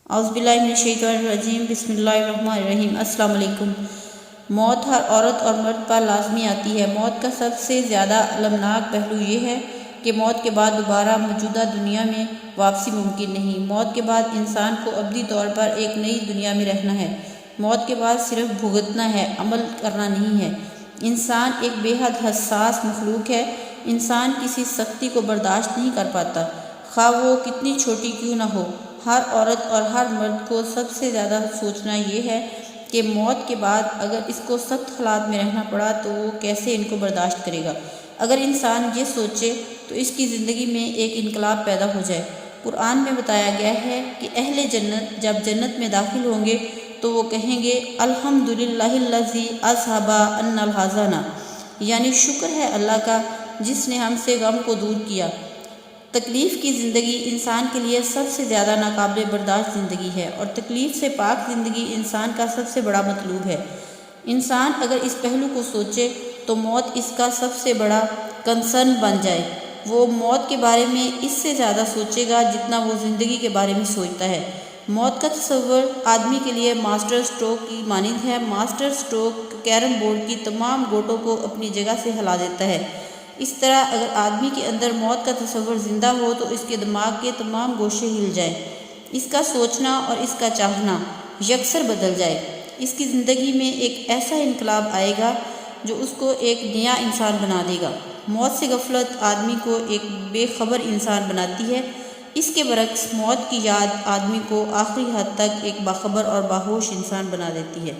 اعوذ باللہ من الشیطان الرجیم بسم اللہ الرحمن الرحیم۔ السلام علیکم۔ موت ہر عورت اور مرد پر لازمی آتی ہے۔ موت کا سب سے زیادہ المناک پہلو یہ ہے کہ موت کے بعد دوبارہ موجودہ دنیا میں واپسی ممکن نہیں۔ موت کے بعد انسان کو ابدی طور پر ایک نئی دنیا میں رہنا ہے۔ موت کے بعد صرف بھگتنا ہے، عمل کرنا نہیں ہے۔ انسان ایک بے حد حساس مخلوق ہے۔ انسان کسی سختی کو برداشت نہیں کر پاتا، خواہ وہ کتنی چھوٹی کیوں نہ ہو۔ ہر عورت اور ہر مرد کو سب سے زیادہ سوچنا یہ ہے کہ موت کے بعد اگر اس کو سخت حالات میں رہنا پڑا تو وہ کیسے ان کو برداشت کرے گا۔ اگر انسان یہ سوچے تو اس کی زندگی میں ایک انقلاب پیدا ہو جائے۔ قرآن میں بتایا گیا ہے کہ اہل جنت جب جنت میں داخل ہوں گے تو وہ کہیں گے الحمدللہ الذی اذھب عنا الحزن، یعنی شکر ہے اللہ کا جس نے ہم سے غم کو دور کیا۔ تکلیف کی زندگی انسان کے لیے سب سے زیادہ ناقابل برداشت زندگی ہے، اور تکلیف سے پاک زندگی انسان کا سب سے بڑا مطلوب ہے۔ انسان اگر اس پہلو کو سوچے تو موت اس کا سب سے بڑا کنسرن بن جائے۔ وہ موت کے بارے میں اس سے زیادہ سوچے گا جتنا وہ زندگی کے بارے میں سوچتا ہے۔ موت کا تصور آدمی کے لیے ماسٹر اسٹروک کی مانند ہے۔ ماسٹر اسٹروک کیرم بورڈ کی تمام گوٹوں کو اپنی جگہ سے ہلا دیتا ہے۔ اس طرح اگر آدمی کے اندر موت کا تصور زندہ ہو تو اس کے دماغ کے تمام گوشے ہل جائیں، اس کا سوچنا اور اس کا چاہنا یکسر بدل جائے۔ اس کی زندگی میں ایک ایسا انقلاب آئے گا جو اس کو ایک نیا انسان بنا دے گا۔ موت سے غفلت آدمی کو ایک بے خبر انسان بناتی ہے۔ اس کے برعکس موت کی یاد آدمی کو آخری حد تک ایک باخبر اور باہوش انسان بنا دیتی ہے۔